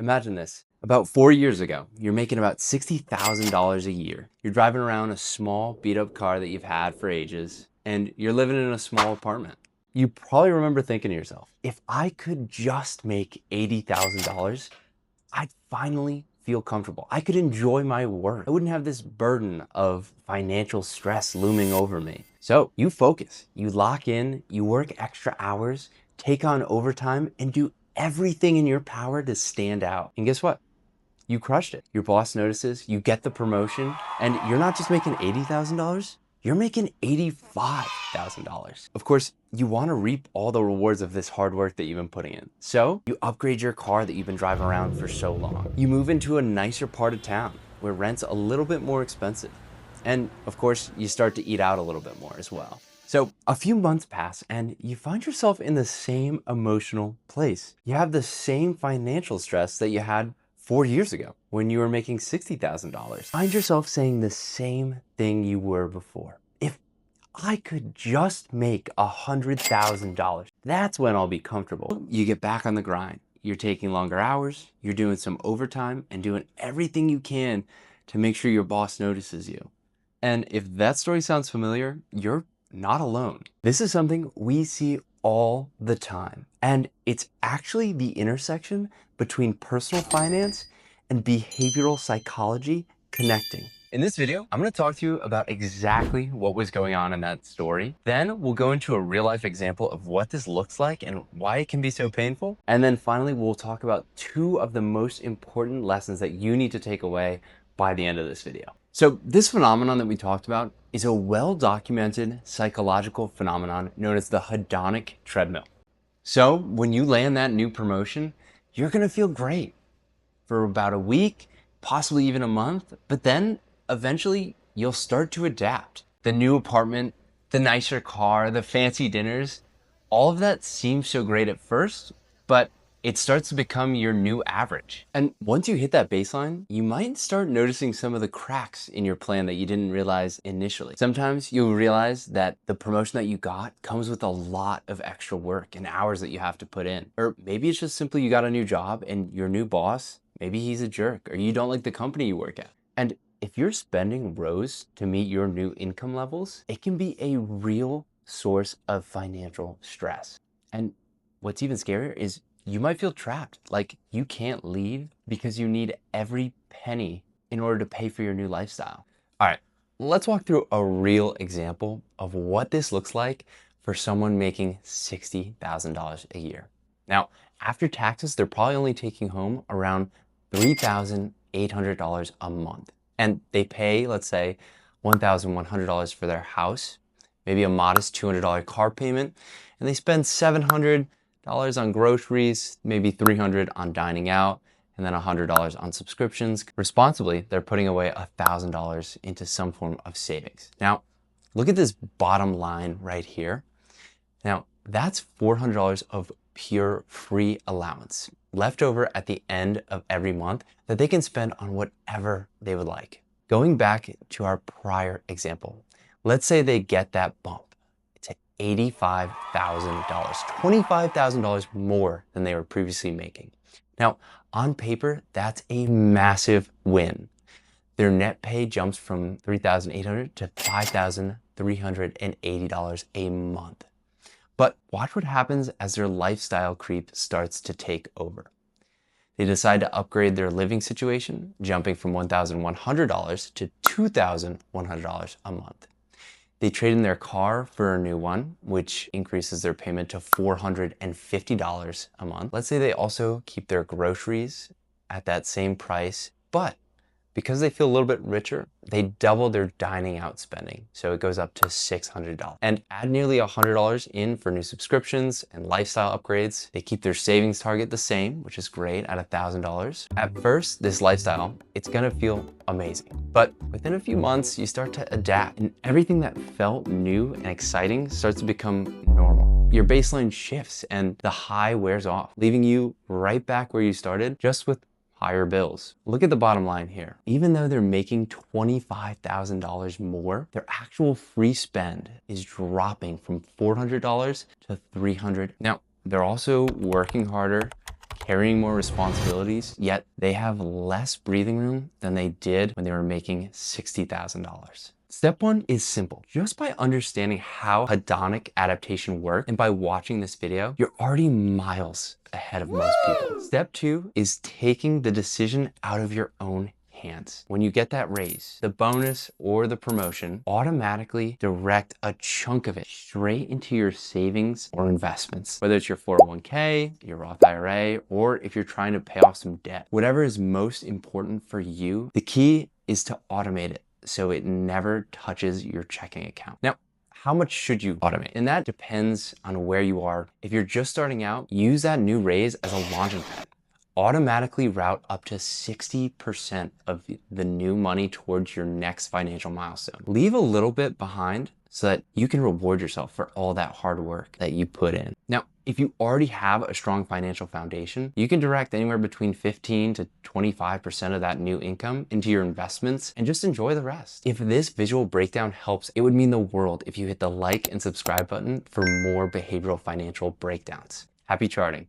Imagine this. About 4 years ago, you're making about $60,000 a year. You're driving around a small beat up car that you've had for ages, and you're living in a small apartment. You probably remember thinking to yourself, if I could just make $80,000, I'd finally feel comfortable. I could enjoy my work. I wouldn't have this burden of financial stress looming over me. So you focus, you lock in, you work extra hours, take on overtime, and do everything in your power to stand out. And guess what? You crushed it. Your boss notices, you get the promotion, and you're not just making $80,000, you're making $85,000. Of course, you want to reap all the rewards of this hard work that you've been putting in. So you upgrade your car that you've been driving around for so long. You move into a nicer part of town where rent's a little bit more expensive. And of course, you start to eat out a little bit more as well. So a few months pass and you find yourself in the same emotional place. You have the same financial stress that you had 4 years ago when you were making $60,000. Find yourself saying the same thing you were before. If I could just make $100,000, that's when I'll be comfortable. You get back on the grind. You're taking longer hours, you're doing some overtime and doing everything you can to make sure your boss notices you. And if that story sounds familiar, you're not alone. This is something we see all the time. And it's actually the intersection between personal finance and behavioral psychology connecting. In this video, I'm going to talk to you about exactly what was going on in that story. Then we'll go into a real life example of what this looks like and why it can be so painful. And then finally, we'll talk about two of the most important lessons that you need to take away by the end of this video. So this phenomenon that we talked about is a well-documented psychological phenomenon known as the hedonic treadmill. So when you land that new promotion, you're gonna feel great for about a week, possibly even a month, but then eventually you'll start to adapt. The new apartment, the nicer car, the fancy dinners, all of that seems so great at first, but it starts to become your new average. And once you hit that baseline, you might start noticing some of the cracks in your plan that you didn't realize initially. Sometimes you'll realize that the promotion that you got comes with a lot of extra work and hours that you have to put in. Or maybe it's just simply you got a new job and your new boss, maybe he's a jerk or you don't like the company you work at. And if your spending rose to meet your new income levels, it can be a real source of financial stress. And what's even scarier is you might feel trapped, like you can't leave because you need every penny in order to pay for your new lifestyle. All right, let's walk through a real example of what this looks like for someone making $60,000 a year. Now, after taxes, they're probably only taking home around $3,800 a month. And they pay, let's say, $1,100 for their house, maybe a modest $200 car payment, and they spend $700 on groceries, maybe $300 on dining out, and then $100 on subscriptions. Responsibly, they're putting away $1,000 into some form of savings. Now, look at this bottom line right here. Now, that's $400 of pure free allowance left over at the end of every month that they can spend on whatever they would like. Going back to our prior example, let's say they get that bump. $85,000, $25,000 more than they were previously making. Now, on paper, that's a massive win. Their net pay jumps from $3,800 to $5,380 a month. But watch what happens as their lifestyle creep starts to take over. They decide to upgrade their living situation, jumping from $1,100 to $2,100 a month. They trade in their car for a new one, which increases their payment to $450 a month. Let's say they also keep their groceries at that same price, but because they feel a little bit richer, they double their dining out spending. So it goes up to $600 and add nearly $100 in for new subscriptions and lifestyle upgrades. They keep their savings target the same, which is great at $1,000. At first, this lifestyle, it's gonna feel amazing. But within a few months, you start to adapt and everything that felt new and exciting starts to become normal. Your baseline shifts and the high wears off, leaving you right back where you started, just with higher bills. Look at the bottom line here. Even though they're making $25,000 more, their actual free spend is dropping from $400 to $300. Now, they're also working harder, carrying more responsibilities, yet they have less breathing room than they did when they were making $60,000. Step one is simple. Just by understanding how hedonic adaptation works and by watching this video, you're already miles ahead of most people. Step two is taking the decision out of your own hands. When you get that raise, the bonus or the promotion, automatically direct a chunk of it straight into your savings or investments. Whether it's your 401k, your Roth IRA, or if you're trying to pay off some debt. Whatever is most important for you, the key is to automate it so it never touches your checking account. Now, how much should you automate? And that depends on where you are. If you're just starting out, use that new raise as a launching pad. Automatically route up to 60% of the new money towards your next financial milestone. Leave a little bit behind so that you can reward yourself for all that hard work that you put in. Now, if you already have a strong financial foundation, you can direct anywhere between 15 to 25% of that new income into your investments and just enjoy the rest. If this visual breakdown helps, it would mean the world if you hit the like and subscribe button for more behavioral financial breakdowns. Happy charting.